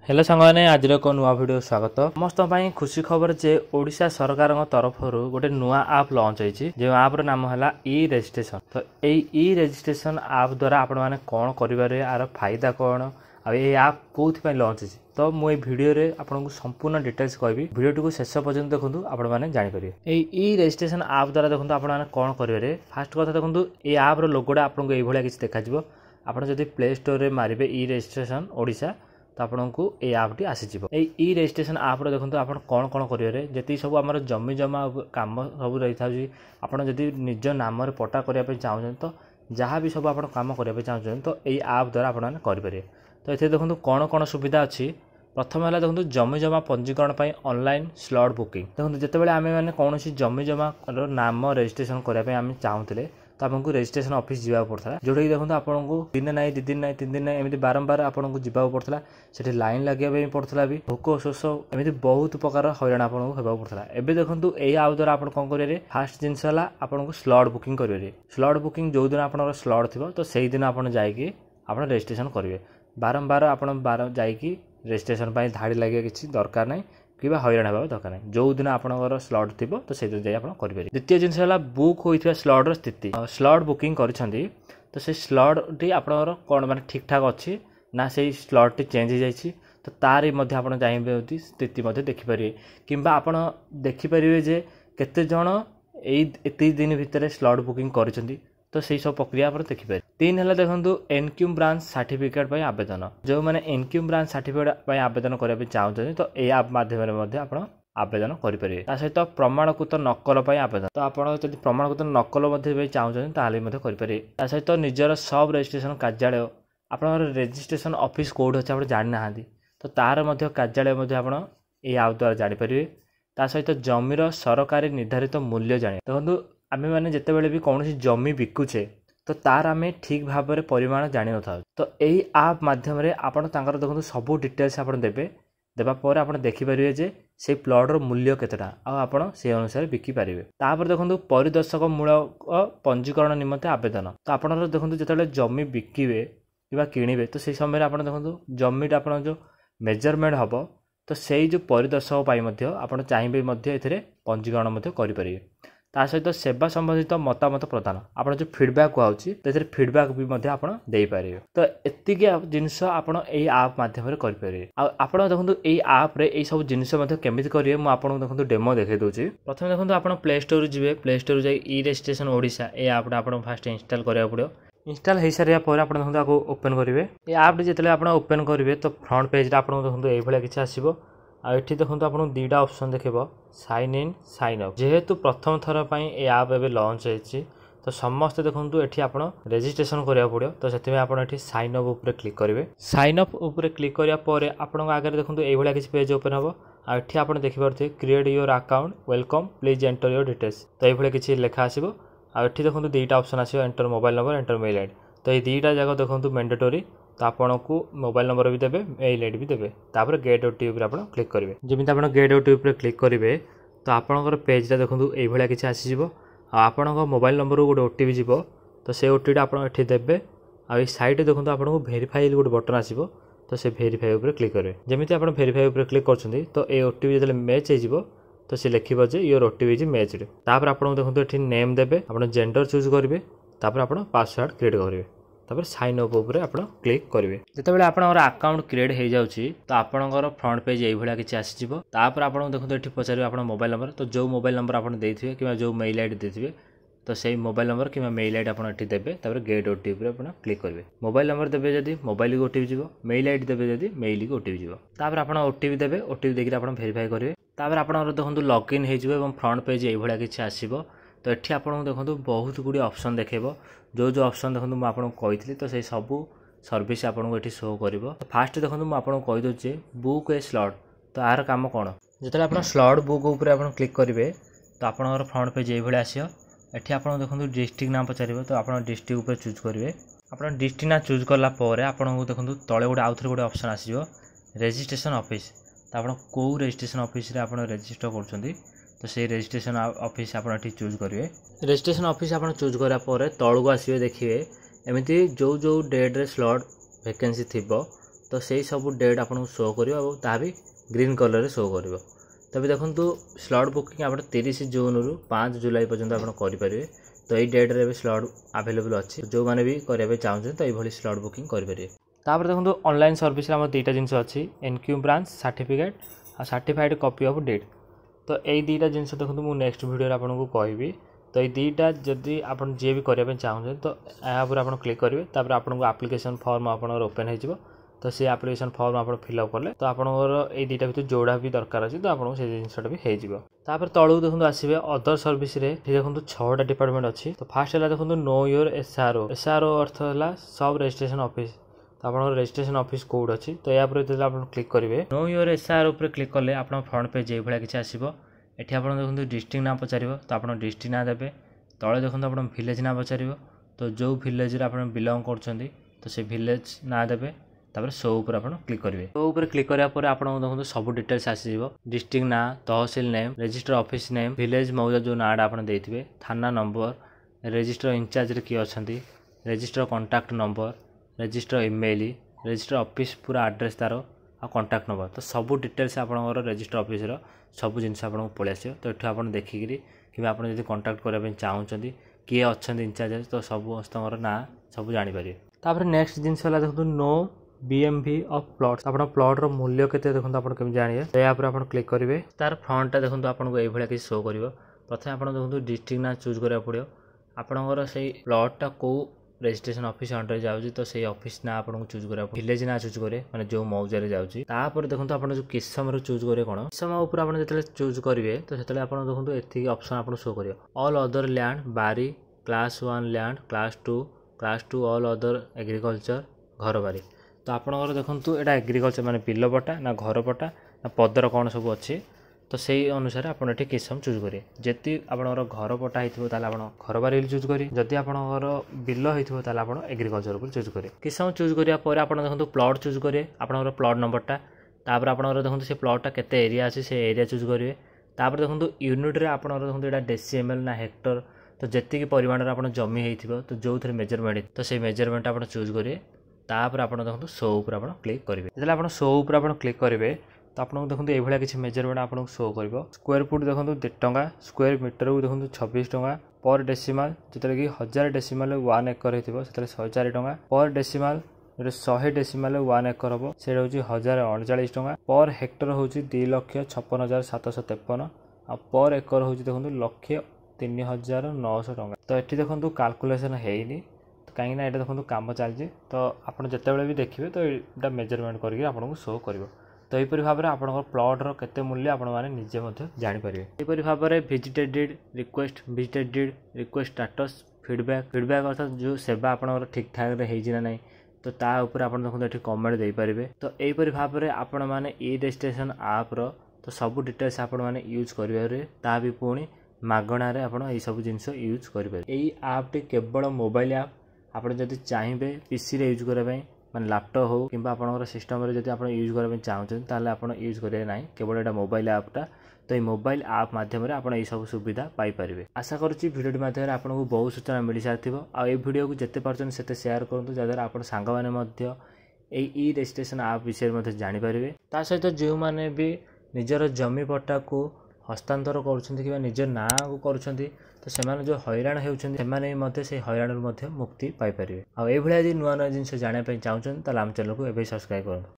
Hello सांगने आज एक नुआ वीडियो स्वागत समस्त खुशी खबर जे ओडिशा सरकार तरफ गोटे नुआ आप लॉन्च होती जो आप नाम है ई रजिस्ट्रेशन। तो ई रजिस्ट्रेशन आप द्वारा आपण मैंने कौन कर यार फायदा कौन आप कौन लॉन्च होती तो मुझे वीडियो रे आपको संपूर्ण डिटेल्स कहबी वीडियो को शेष पर्यंत देखो आपण मैंने जानीपर ई रजिस्ट्रेशन आप द्वारा देखो आप कौन करेंगे। फास्ट कथा देखो ये आप लोगोटा आपको ये किसी देखा आप प्ले स्टोर में मारे ई रजिस्ट्रेशन ओडिशा तो आपको ये आपटी आसीज ई रजिस्ट्रेशन आप देखो आप कौन कौन करेंगे जी सब आम जमी जमा कम सब रही था आपड़ जदि निज नाम पट्टा करने चाहते तो जहाँ भी सब आप कम करने चाहते तो ये आप द्वारा आपरे। तो ये देखो कौन कौन सुविधा अच्छी। प्रथम है देखो जमी जमा पंजीकरण पर ऑनलाइन स्लॉट बुकिंग देखो जितेबाला आम मैंने कौन जमी जमा नाम रजिस्ट्रेशन करने चाहूले तो आपको रजिस्ट्रेशन ऑफिस जावाक पड़ता जोटा कि देखो आपको दिन ना 2 दिन ना 3 दिन ना एमती बारंबार आपको जावाक पड़ता से लाइन लगे पड़ता भी भोक शोष एमती बहुत प्रकार हईराण आपको होगा पड़ता। एवं देखो ये आप द्वारा आप कौन करेंगे फास्ट जिनस है आपको स्लॉट बुकिंग करेंगे। स्लॉट बुकिंग जो दिन आप स्लॉट थी तो से दिन आप जाकि आप रजिस्ट्रेशन करेंगे बारंबार आप जाकि रजिस्ट्रेशन धाड़ी लगे किसी दरकार ना कि हईराण होगा दरकार नहीं जो दिन आपंकर स्लॉट थी तो से दिन जाए करेंगे। द्वितीय जिनस है बुक होता स्लॉट स्थिति स्लॉट बुकिंग करी तो से स्लॉट टी आपंकर कौन माने ठीक ठाक अच्छी ना से स्लॉट टी चेंज हो जाए तो तारी आप चाहिए स्थिति देखिपारे कि आप देखिपारे जे केते जण एत दिन भितर स्लॉट बुकिंग कर तो सही सब प्रक्रिया आप देखिपारे। 3 है देखो एनक्यूम ब्रांच सर्टिफिकेट आवेदन जो मैंने एनक्यूम ब्रांच सर्टिफिकेट आवेदन करने चाहते तो ये आप माध्यम आवेदन करेंगे। सहित प्रमाणकृत नकल आवेदन तो आप प्रमाणकृत नकल चाहते करेंगे। सहित निजर सब रजिस्ट्रेशन कार्यालय आप रजिस्ट्रेशन ऑफिस कौट अच्छे आप जानी ना तो तार कार्यालय आप ये आप द्वारा जानीपर। सहित जमीर सरकारी निर्धारित मूल्य जाने देखो आम मैंने जितेबाला भी कौन जमी बिकुचे तो तार आम ठीक भाव में परिमाण जानी न था तो यही आप मध्यम आप देखो सब डिटेल्स आप देवे देवापर आप देखिपारे जे से प्लॉटर मूल्य केतेटा आप से अनुसार बिकिपारे। तापर देखो परिदर्शक मूलक पंजीकरण निमंते आवेदन तो आप देखो जो जमी बिकिबे कि किणवे तो से समय आप देखो जमीटा आप जो मेजरमेंट हम तो से जो परिदर्शक आप चाहिए पंजीकरण करेंगे। ता सहित सेवा संबंधित मतामत प्रदान आप जो फीडबैक कहूँ फीडबैक भी आप पारे। तो एतिक जिनस आप आप मध्यम करेंगे। आप देखो ये आप सब जिनस केमी करेंगे मुझे देखो डेमो देखे दूसरी। प्रथम देखो आप प्ले स्टोर जी प्ले स्टोर जाए ई रजिस्ट्रेशन ओडिशा ये आप फास्ट इंस्टॉल करा पड़ो। इंस्टॉल हो सारा आप देखो ओपन करेंगे ये आप जितने आप ओपन करेंगे तो फ्रंट पेज आप देखो ये किसी आसो आठी देखो आपको 2टा ऑप्शन देखेब साइन इन साइन अप जेहेतु प्रथम थर पर ये आप एवं लॉन्च होती तो समस्ते देखो ये आप रजिस्ट्रेशन करा पड़ो तो से आप साइन अप उपर क्लिक करेंगे। साइन अप उपर क्लिक करापर आप आगे देखो ये किसी पेज ओपन हम आठी आप देखिपे create your account welcome please enter your details तो ये किसी लेखा आसो आठी देखो 2टा ऑप्शन आसो enter mobile number enter mail ID तो ये 2टा जाक देखो मैंडेटरी तो आपन को मोबाइल नंबर भी देवे मेल आईडी भी देवे तापर गेट ओटीपी आप क्लिक करेंगे। जमी आप गेट ओटीपी क्लिक करेंगे तो आपंकर पेजटा देखो ये किसी आसीज आपण मोबाइल नंबर गोटे ओटीपी जीव तो से ओटीपी आप देवे आई साइड देखो आपको वेरीफाई गोटे बटन आसो तो से वेरीफाई उपर क्लिक करेंगे। जमी आप वेरीफाई उपर क्लिक कर तो ये ओटीपी जो मैच हो तो सी लिखो जे योर ओटीपी इज मैच्ड तापर आपको देखो ये नेम देवे आप जेंडर चूज करेंगे तापर आप पासवर्ड क्रिएट करेंगे तापर साइन अप उपर आप क्लिक करेंगे। जितेबाला आपनकर अकाउंट क्रिएट हो जाउची तो आपनकर फ्रंट पेज ये किसी आसीज तापर आप देखो ये पचारे आप मोबाइल नंबर तो जो मोबाइल नंबर आप देते कि जो मेल आईडी देते तो से मोबाइल नंबर कि मेल आईडी आप देवे तापर गेट ओटीपी आप क्लिक करेंगे। मोबाइल नंबर देवे जदि मोबाइल को ओटीपी जीव मेल आईडी देवे जदि मेल को ओटीपी जीव तापर आप ओटीपी देवे ओटीपी देखिए आप वेरीफाई करेंगे तापर आप देखो लॉगिन हो फ्रंट पेज ये किसी आसो तो ये आपको देखो बहुत गुड़ी ऑप्शन देखेब जो जो ऑप्शन देखो मुझे आपको कही तो से सब सर्विस आपको ये शो कर। फास्ट देखो मुझे आपको कहीदे बुक ए स्लॉट तो यार कम कौन जो आप स्लॉट बुक उपर आप क्लिक करेंगे तो आपंकर फ्रंट पेज ये आसो ये आप देखो डिस्ट्रिक्ट नाम पचार तो आप डिस्ट्रिक्ट उपर चूज करेंगे। आप डिस्ट्रिक्ट ना चूज कलापर आपको देखो तले गोटे आउ थे गोटे ऑप्शन आसो रजिस्ट्रेशन ऑफिस तो आप कौ रजिस्ट्रेशन ऑफिस आप रजिस्टर कर तो से रजिस्ट्रेशन ऑफिस आप चूज करेंगे। रजिस्ट्रेशन ऑफिस आप चूज करापर तलू आसवे देखिए एमती जो जो डेट रे स्लॉट वैकेंसी थी तो से सब डेट आपको शो कर भी ग्रीन कलर शो कर। तभी देखो स्लॉट बुकिंग आप 30 जून रु 5 जुलाई पर्यंत आप करेंगे। तो यही डेट्रे भी स्लॉट आवेलेबल अच्छी, जो मैंने भी करने चाहते तो ये स्लॉट बुकिंग करेंगे। तापर देखो ऑनलाइन सर्विस आम दुईटा जिन अच्छी एनक्यू ब्रांच सर्टिफिकेट और सर्टिफाइड कॉपी ऑफ डेट। तो यही दुईटा जिन देखो मुझे नेक्स्ट वीडियो आपको कहबी। तो ये दुईटा जदि आप जी भी करने चाहते तो यहाँ आप क्लिक करेंगे। तापर आपको एप्लिकेशन फॉर्म आप ओपन हो, तो सी एप्लिकेशन फॉर्म आप फिलअप कले तो आपंकर ये दुईटा भर जोड़ा भी दरकार अच्छे तो आपको जिनसा भी हो। तलू देखो आसवे अदर सर्विस देखो 6टा डिपार्टमेंट अच्छी। तो फास्ट है देखो नो योर एसआरओ। एसआरओ अर्थ है सब रजिस्ट्रेशन ऑफिस। तो आप रजिस्ट्रेशन ऑफिस कोड अच्छी। तो यहाँ पर आप क्लिक करेंगे नो योर एसआरओ पर क्लिक कले आप फ्रंट पेज ये भाया किसी आसो। ये आप देखो डिस्ट्रिक्ट ना पचार तो आप डिस्ट्रिक्ट ना देते। तले देखो आप विलेज ना पचार तो जो विलेज आप बिलंग कर तो से विलेज ना देते। तापर शो उपर आप क्लिक करेंगे। शो उपर क्लिक करापर आप देखो सब डिटेल्स आसीज डिस्ट्रिक्ट ना, tehsil name, register office name, village मौजा जो नाटा आप देते, थाना नंबर, रजिस्टर इंचार्ज किए अच्छा, register contact number, register email, register office पूरा एड्रेस तार आ कॉन्टैक्ट नंबर। तो सब डिटेल्स आप रजिस्टर ऑफिस सब जिन आपको पलि आस। तो ये आप देखिकी कि आप कॉन्टैक्ट करने चाहते किए अच्छा इंचार्ज तो सब ना सब जानीपर। तापर नेक्स्ट जिन देखो नो BMV ऑफ प्लॉट्स। आप प्लॉट मूल्य केते देखो आप केमी जानिए। तो यहाँ पर आप क्लिक करेंगे। तार फ्रंटा देखो आपको ये भाया किसी शो कर। प्रथम आप देखो डिस्ट्रिक्ट ना चूज करा पड़ो। आपंकर से प्लॉटा कौ रजिस्ट्रेशन ऑफिस अंडर जाऊँगी तो से ऑफिस ना आपको चूज करा, विलेज ना चूज करे मैंने जो मौजा जाऊँगी। तापर देखो आप जो किसम चूज करेंगे कौन किसम उपर आप जो चूज करेंगे तो से देखो ये ऑप्शन आपको शो कर ऑल अदर लैंड बारी class 1 land class 2 all other agriculture घर बारी। तो आपंकर देखो यहाँ एग्रीकल्चर माने बिल पट्टा ना घर पट्टा ना पदर कौन सब अच्छे। तो से अनुसार आपड़ ये किसम चूज करेंगे। जदि आपंकर घर पट्टा होता घर बारी चूज करेंगे, जदि आपंकर बिल होता आप एग्रीकल्चर पर चूज करेंगे। किसम चूज कराया आप देखो प्लॉट चूज करेंगे आपंकर प्लॉट नंबरटा। तापर आपंकर देखो से प्लॉटा केते एरिया अच्छे से एरिया चूज करेंगे। तापर देखो यूनिट्रे आपंकर देखो यहाँ डेसीएमएल ना हेक्टर तो जी परिमाण आप जमी हो तो जो थे मेजरमेंट तो से मेजरमेंट आप चूज करेंगे। तापर आप देखो शो उपर आप क्लिक करेंगे। जो आप शो उपर आप क्लिक करेंगे तो आपको देखो ये किसी मेजरमेंट आपको शो कर। स्क्वायर फुट देखो 2 टंका, स्क्वायर मीटर को देखो 26 टंका, पर डेसिमाल जो कि 1000 डेसिमाल 1 एकर हो 104 टंका, पर डेसिमाल जो 100 डेसिमाल 1 एकर हम से 1039 टंका, पर हेक्टर हूँ 2,56,753 आ पर एकर हूँ देखो 1,03,900 टंका। तो ये देखो कैलकुलेशन है कहीं ये देखो कम चलती। तो आप जिते भी देखिए तो यहाँ मेजरमेंट करके आपको शो कर। तो यहीपरि भाव में आपंकर प्लॉटर केते मूल्य आपजे जानीपर। यहीपरि भाव में visited deed request, visited deed request status, feedback अर्थात जो सेवा आपंकर ठीक ठाक है ना तो ता ऊपर आप देखो ये कमेंट दे पारे। तो यहीपरि भाव में आपण मैंने ई रजिस्ट्रेशन आप्र तो सब डिटेल्स आपण मैंने यूज करेंगे ता भी पुणी मागणार आप सब जिनस यूज करेंगे। यही आप्टी केवल मोबाइल आप आपड़ जब चाहिए पीसी रे यूज करने माने लैपटॉप हो कि आप सिस्टम जब आप यूज करने चाहते आप यूज करेंगे ना केवल यहाँ मोबाइल आपटा। तो ये मोबाइल आप माध्यम आप सब सुविधा पाइपर। आशा करुँची भिडियो माध्यम आपको बहुत सूचना मिल सारी आ भिडियो को जिते पार्चन से सेयार करूँ जहाँद्वारा आप सांग मैंने ई रजिस्ट्रेशन आप विषय जानीपर। ता सहित जो मैंने भी निजर जमी पट्टा को हस्तांतर कर निज ना को कर तो से जो हैरान होती से हैरान मुक्ति पाइपर। आ नुआ नुआ जिन जानापी चाहते आम चैनल को एवं सब्सक्राइब करूँ।